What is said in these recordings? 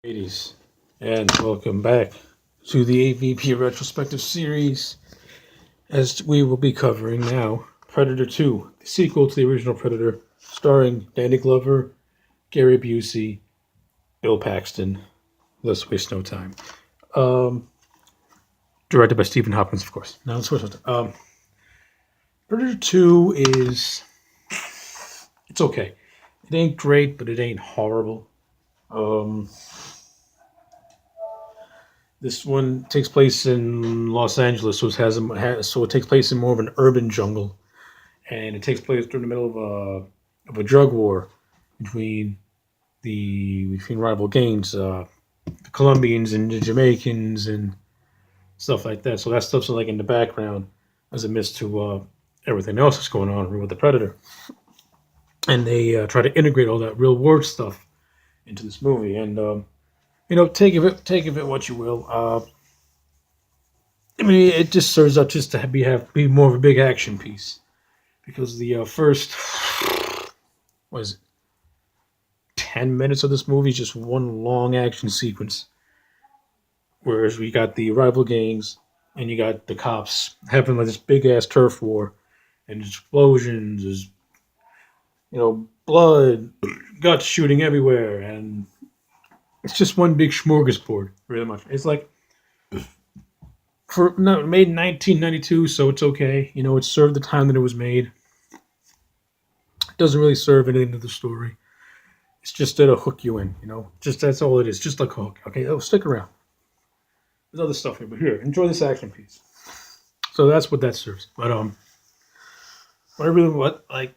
Ladies, and welcome back to the AVP retrospective series. As we will be covering now, Predator 2, the sequel to the original Predator, starring Danny Glover, Gary Busey, Bill Paxton. Let's waste no time. Um, Directed by Stephen Hopkins, of course. Now let's waste no time. Predator 2 is it's okay. It ain't great, but it ain't horrible. Um, This one takes place in Los Angeles, so it takes place in more of an urban jungle, and it takes place during the middle of a drug war between between rival gangs, the Colombians and the Jamaicans and stuff like that. So that stuff's like in the background as a mist to everything else that's going on with the Predator, and they try to integrate all that real world stuff into this movie. And take of it what you will. I mean, it just serves up just to be more of a big action piece because the first was 10 minutes of this movie is just one long action sequence, whereas we got the rival gangs and you got the cops having like this big ass turf war and explosions, there's blood, guts shooting everywhere, and it's just one big smorgasbord. Really much, it's like for no, made in 1992, so it's okay. It served the time that it was made. It doesn't really serve anything to the story. It's just there to hook you in. Just that's all it is. Just like a hook. Okay, stick around. There's other stuff here, but here, enjoy this action piece. So that's what that serves. But what I really what like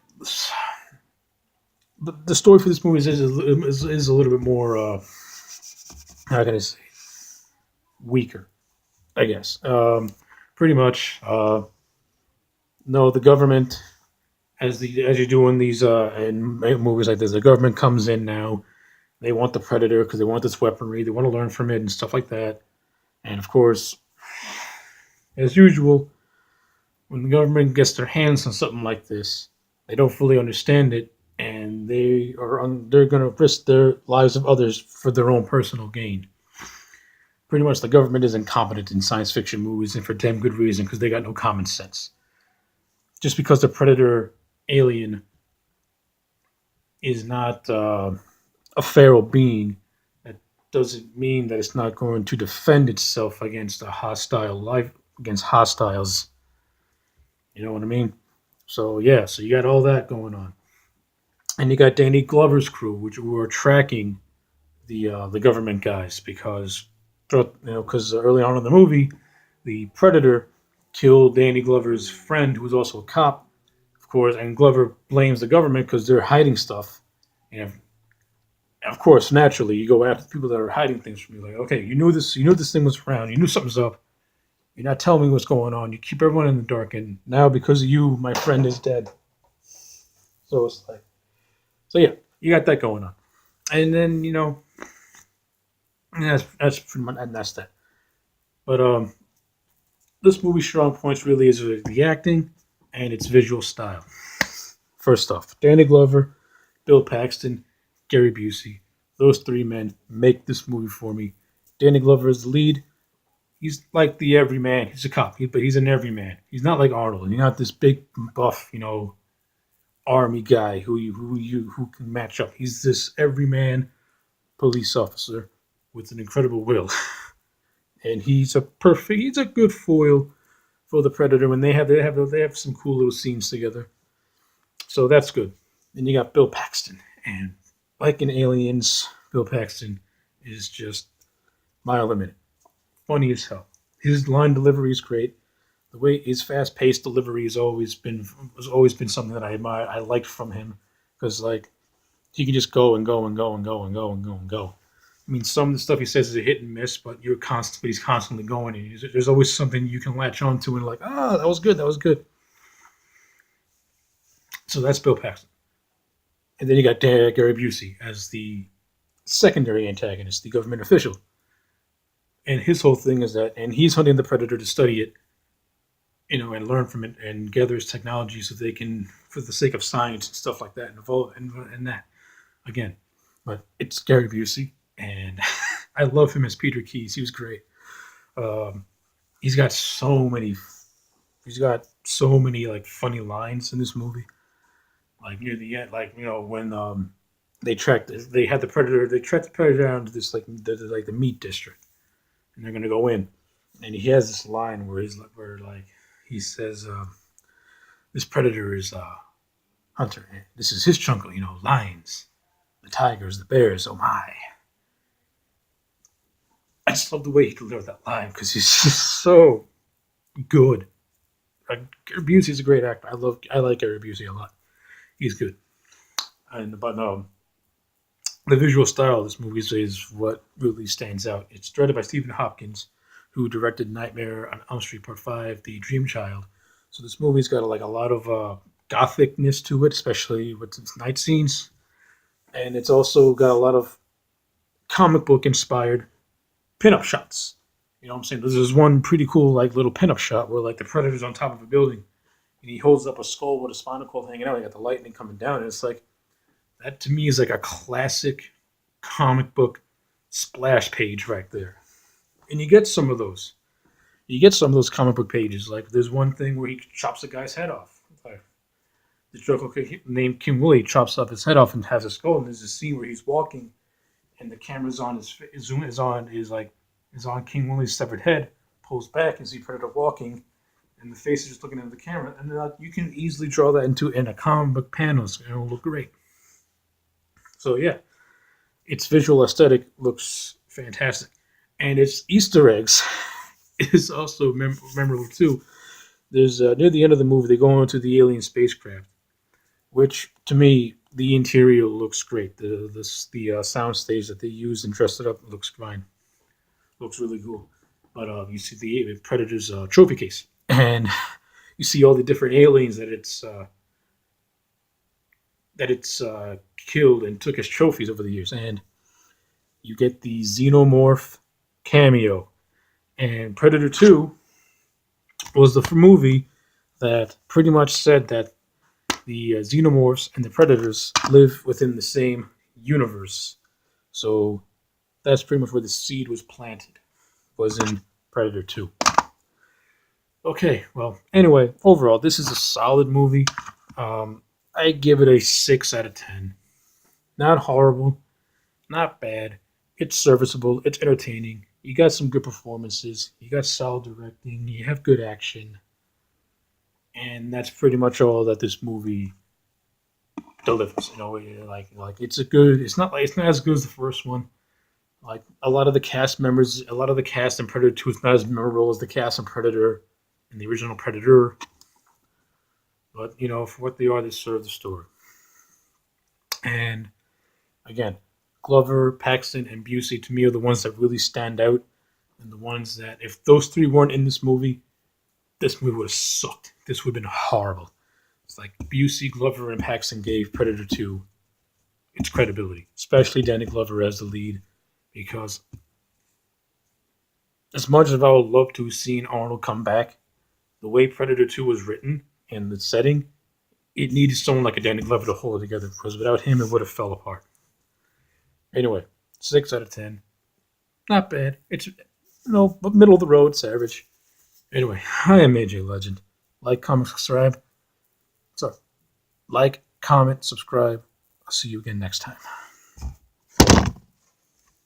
the story for this movie is a little bit more how can I say weaker, I guess. Pretty much. No, the government as you do in these in movies like this, the government comes in now. They want the predator because they want this weaponry. They want to learn from it and stuff like that. And of course, as usual, when the government gets their hands on something like this, they don't fully understand it, and they're going to risk their lives of others for their own personal gain. Pretty much, the government is incompetent in science fiction movies, and for damn good reason, because they got no common sense. Just because the predator alien is not a feral being, that doesn't mean that it's not going to defend itself against a hostile life, against hostiles. You know what I mean? So yeah, so you got all that going on, and you got Danny Glover's crew, which were tracking the government guys because early on in the movie, the predator killed Danny Glover's friend, who was also a cop, of course, and Glover blames the government because they're hiding stuff. And of course, naturally, you go after the people that are hiding things from you. Like, okay, you knew this thing was around, you knew something's up. You're not telling me what's going on. You keep everyone in the dark, and now because of you, my friend is dead. So it's like, so yeah, you got that going on, and then that's pretty much and that's that. But this movie's strong points really is the acting and its visual style. First off, Danny Glover, Bill Paxton, Gary Busey, those three men make this movie for me. Danny Glover is the lead. He's like the everyman. He's a cop, but he's an everyman. He's not like Arnold. He's not this big buff, army guy who can match up. He's this everyman police officer with an incredible will, and he's a good foil for the Predator. When they have some cool little scenes together, so that's good. Then you got Bill Paxton, and like in Aliens, Bill Paxton is just mile a minute, funny as hell. His line delivery is great. The way his fast paced delivery has always been something that I admire. I liked from him because like he can just go and go and go and go and go and go and go. I mean, some of the stuff he says is a hit and miss, but he's constantly going. And there's always something you can latch onto and like, that was good, that was good. So that's Bill Paxton, and then you got Gary Busey as the secondary antagonist, the government official, and his whole thing is that, and he's hunting the predator to study it, and learn from it and gather its technology so they can, for the sake of science and stuff like that, and evolve and that again. But it's Gary Busey, and I love him as Peter Keys. He was great. Um, he's got so many. He's got so many like funny lines in this movie. Like near the end, like when they had the predator. They tracked the predator down to this like the meat district, and they're gonna go in. And he has this line where he says, "This predator is hunter. This is his jungle. Lions, the tigers, the bears. Oh my!" I just love the way he delivered that line because he's just so good. Gary Busey's a great actor. I like Gary Busey a lot. He's good. But the visual style of this movie is what really stands out. It's directed by Stephen Hopkins, who directed Nightmare on Elm Street Part Five, The Dream Child. So this movie's got like a lot of gothicness to it, especially with its night scenes, and it's also got a lot of comic book inspired pinup shots. You know what I'm saying? There's one pretty cool like little pinup shot where like the predator's on top of a building and he holds up a skull with a spinal cord hanging out. You got the lightning coming down, and it's like that to me is like a classic comic book splash page right there. And you get some of those. You get some of those comic book pages. Like there's one thing where he chops a guy's head off. Like, the Joker named Kim Willie chops off his head off and has a skull. And there's a scene where he's walking, and the camera's on his zoom is on King Willie's severed head, pulls back and see Predator walking, and the face is just looking into the camera. And you can easily draw that in a comic book panels, and it'll look great. So yeah, its visual aesthetic looks fantastic, and its Easter eggs is also memorable too. There's near the end of the movie, they go into the alien spacecraft, which to me the interior looks great. The sound stage that they used and dressed it up looks fine, looks really cool. But you see the Predator's trophy case, and you see all the different aliens that it's killed and took as trophies over the years, and you get the Xenomorph cameo. And Predator 2 was the movie that pretty much said that the Xenomorphs and the Predators live within the same universe. So that's pretty much where the seed was planted, was in Predator 2. Okay, well, anyway, overall, this is a solid movie. I give it a 6 out of 10. Not horrible, not bad. It's serviceable, it's entertaining. You got some good performances, you got solid directing, you have good action. And that's pretty much all that this movie delivers. It's not as good as the first one. Like a lot of the cast members, a lot of the cast in Predator 2 is not as memorable as the cast in Predator and the original Predator. But for what they are, they serve the story. And again, Glover, Paxton, and Busey to me are the ones that really stand out, and the ones that if those three weren't in this movie would have sucked. This would have been horrible. It's like Busey, Glover, and Paxton gave Predator 2 its credibility, especially Danny Glover as the lead, because as much as I would love to have seen Arnold come back, the way Predator 2 was written and the setting, it needed someone like a Danny Glover to hold it together, because without him, it would have fell apart. Anyway, 6 out of 10. Not bad. It's, but middle of the road, average. Anyway, I am AJ Legend. Like, comment, subscribe. Sorry. Like, comment, subscribe. I'll see you again next time.